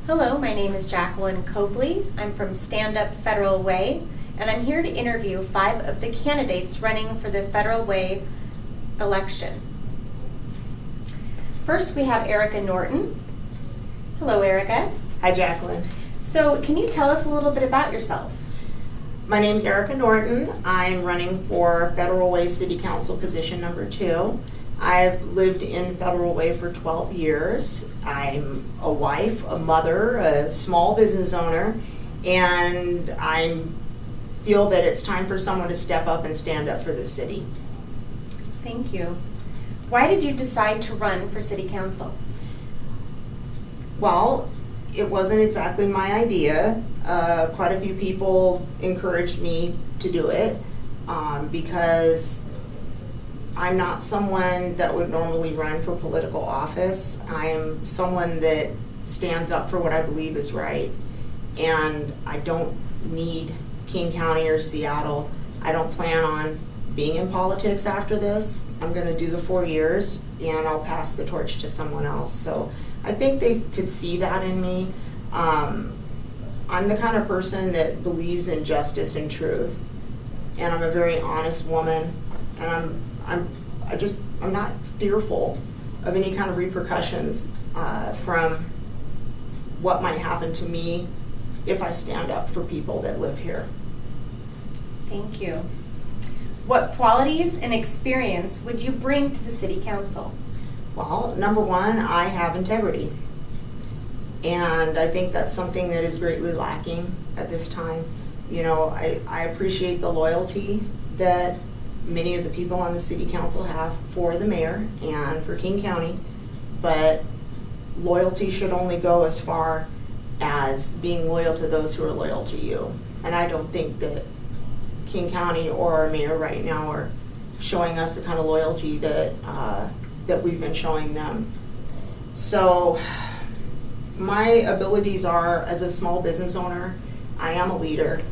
Hello, my name is Jacqueline Copley. I'm from Stand Up Federal Way, and I'm here to interview 5 of the candidates running for the Federal Way election. First, we have Erica Norton. Hello, Erica. Hi, Jacqueline. So, can you tell us a little bit about yourself? My name is Erica Norton. I'm running for Federal Way City Council position number 2. I've lived in Federal Way for 12 years. I'm a wife, a mother, a small business owner, and I feel that it's time for someone to step up and stand up for the city. Thank you. Why did you decide to run for City Council? Well, it wasn't exactly my idea. Quite a few people encouraged me to do it because I'm not someone that would normally run for political office. I am someone that stands up for what I believe is right. And I don't need King County or Seattle. I don't plan on being in politics after this. I'm going to do the 4 years and I'll pass the torch to someone else. So I think they could see that in me. I'm the kind of person that believes in justice and truth. And I'm a very honest woman. And I'm not fearful of any kind of repercussions from what might happen to me if I stand up for people that live here. Thank you. What qualities and experience would you bring to the City Council? Well, number one, I have integrity. And I think that's something that is greatly lacking at this time. You know, I appreciate the loyalty that many of the people on the City Council have for the mayor and for King County, but loyalty should only go as far as being loyal to those who are loyal to you. And I don't think that King County or our mayor right now are showing us the kind of loyalty that that we've been showing them. So my abilities are, as a small business owner, I am a leader,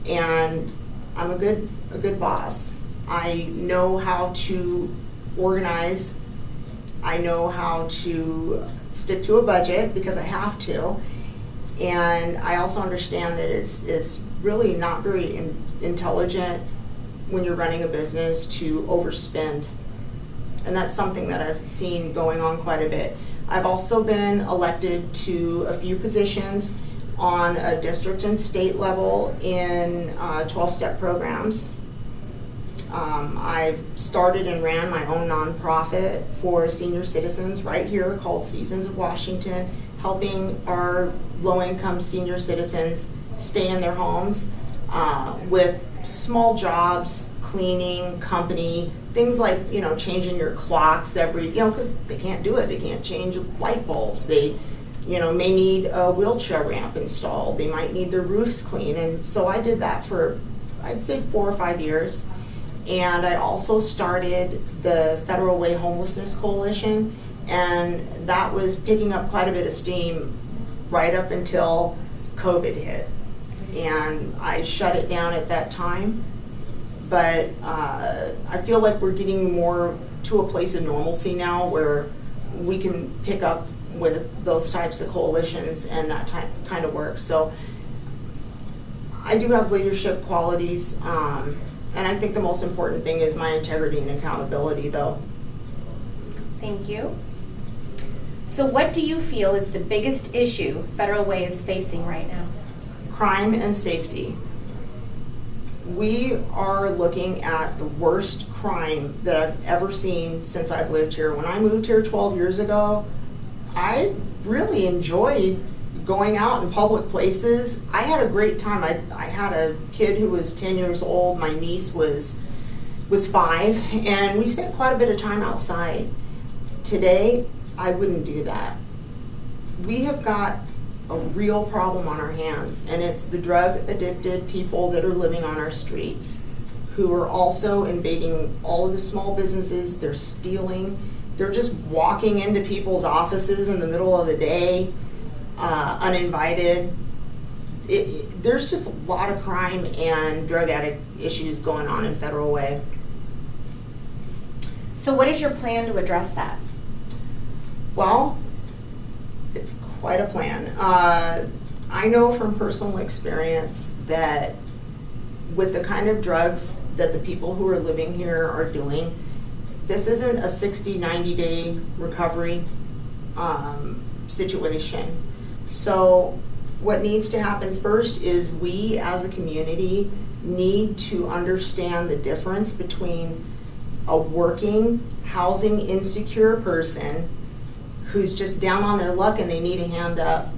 and I'm a good boss. I know how to organize. I know how to stick to a budget because I have to. And I also understand that it's really not very intelligent when you're running a business to overspend. And that's something that I've seen going on quite a bit. I've also been elected to a few positions on a district and state level in 12-step programs. I've started and ran my own nonprofit for senior citizens right here called Seasons of Washington, helping our low-income senior citizens stay in their homes with small jobs, cleaning, company, things like, you know, changing your clocks every, because they can't do it. They can't change light bulbs. They, may need a wheelchair ramp installed. They might need their roofs cleaned. And so I did that for, I'd say, 4 or 5 years. And I also started the Federal Way Homelessness Coalition, and that was picking up quite a bit of steam right up until COVID hit. And I shut it down at that time. But I feel like we're getting more to a place of normalcy now where we can pick up with those types of coalitions and that kind of work. So I do have leadership qualities. And I think the most important thing is my integrity and accountability, though. Thank you. So what do you feel is the biggest issue Federal Way is facing right now? Crime and safety. We are looking at the worst crime that I've ever seen since I've lived here. When I moved here 12 years ago, I really enjoyed going out in public places. I had a great time. I had a kid who was 10 years old. My niece was 5, and we spent quite a bit of time outside. Today, I wouldn't do that. We have got a real problem on our hands, and it's the drug-addicted people that are living on our streets who are also invading all of the small businesses. They're stealing. They're just walking into people's offices in the middle of the day, uninvited. There's just a lot of crime and drug addict issues going on in Federal Way. So what is your plan to address that? Well, It's quite a plan. I know from personal experience that with the kind of drugs that the people who are living here are doing, this isn't a 60, 90-day recovery situation. So what needs to happen first is we as a community need to understand the difference between a working, housing insecure person who's just down on their luck and they need a hand up,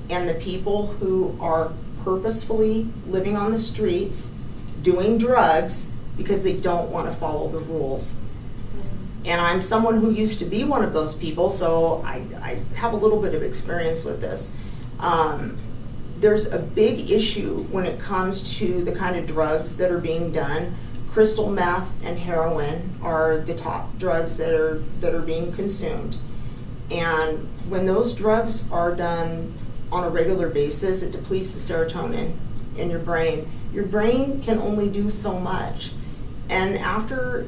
and the people who are purposefully living on the streets doing drugs because they don't want to follow the rules. And I'm someone who used to be one of those people, so I have a little bit of experience with this. There's a big issue when it comes to the kind of drugs that are being done. Crystal meth and heroin are the top drugs that are being consumed. And when those drugs are done on a regular basis, it depletes the serotonin in your brain. Your brain can only do so much. And after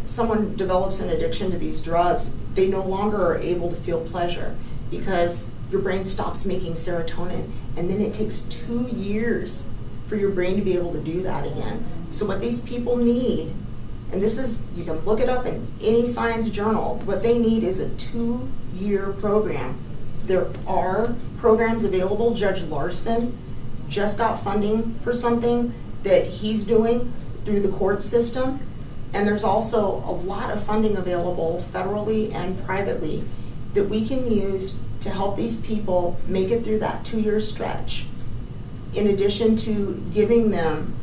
someone develops an addiction to these drugs, they no longer are able to feel pleasure because your brain stops making serotonin, and then it takes 2 years for your brain to be able to do that again. So what these people need, and this is, you can look it up in any science journal, what they need is a 2-year program. There are programs available. Judge Larson just got funding for something that he's doing through the court system. And there's also a lot of funding available federally and privately that we can use to help these people make it through that 2-year stretch. In addition to giving them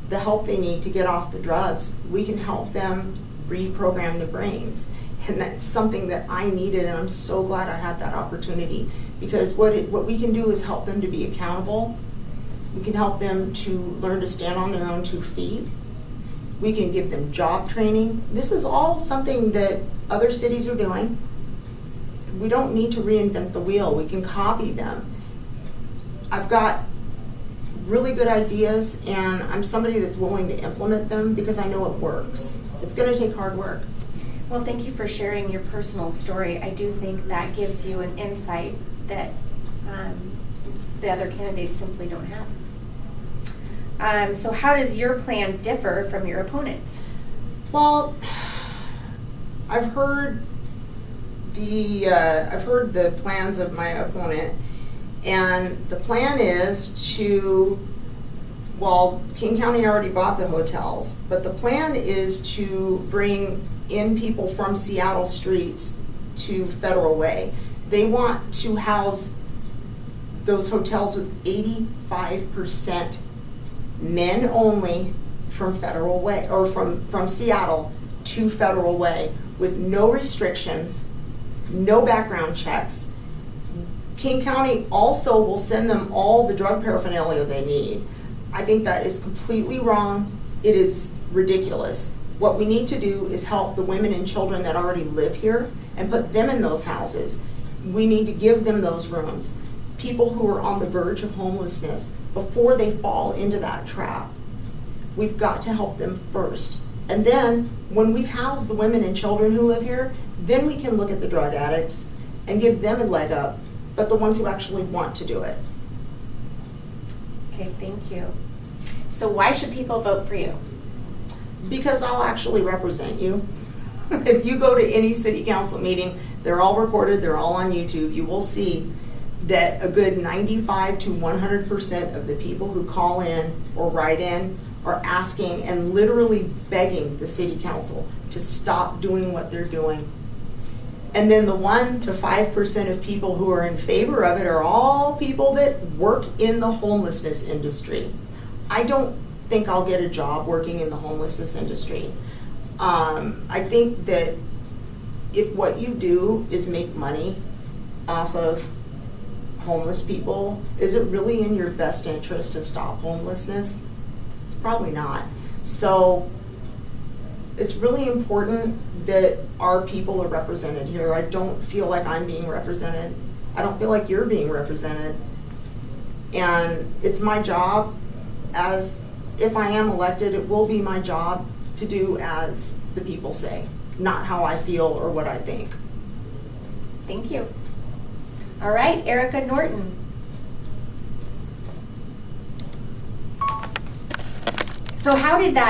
the help they need to get off the drugs, we can help them reprogram the brains. And that's something that I needed, and I'm so glad I had that opportunity, because what we can do is help them to be accountable. We can help them to learn to stand on their own 2 feet. We can give them job training. This is all something that other cities are doing. We don't need to reinvent the wheel. We can copy them. I've got really good ideas, and I'm somebody that's willing to implement them because I know it works. It's going to take hard work. Well, thank you for sharing your personal story. I do think that gives you an insight that the other candidates simply don't have. So how does your plan differ from your opponent? Well, I've heard the plans of my opponent, and the plan is to, well, King County already bought the hotels, but the plan is to bring in people from Seattle streets to Federal Way. They want to house those hotels with 85% men only from Federal Way, or from Seattle to Federal Way, with no restrictions, no background checks. King County also will send them all the drug paraphernalia they need. I think that is completely wrong. It is ridiculous. What we need to do is help the women and children that already live here and put them in those houses. We need to give them those rooms. People who are on the verge of homelessness, before they fall into that trap, we've got to help them first. And then, when we've housed the women and children who live here, then we can look at the drug addicts and give them a leg up, but the ones who actually want to do it. Okay, thank you. So why should people vote for you? Because I'll actually represent you. If you go to any city council meeting, they're all recorded, they're all on YouTube, you will see that a good 95 to 100% of the people who call in or write in are asking and literally begging the city council to stop doing what they're doing. And then the 1 to 5% of people who are in favor of it are all people that work in the homelessness industry. I don't think I'll get a job working in the homelessness industry. I think that if what you do is make money off of homeless people, is it really in your best interest to stop homelessness? It's probably not. So it's really important that our people are represented here. I don't feel like I'm being represented. I don't feel like you're being represented. And it's my job, as if I am elected, it will be my job to do as the people say, not how I feel or what I think. Thank you. All right, Erica Norton. So how did that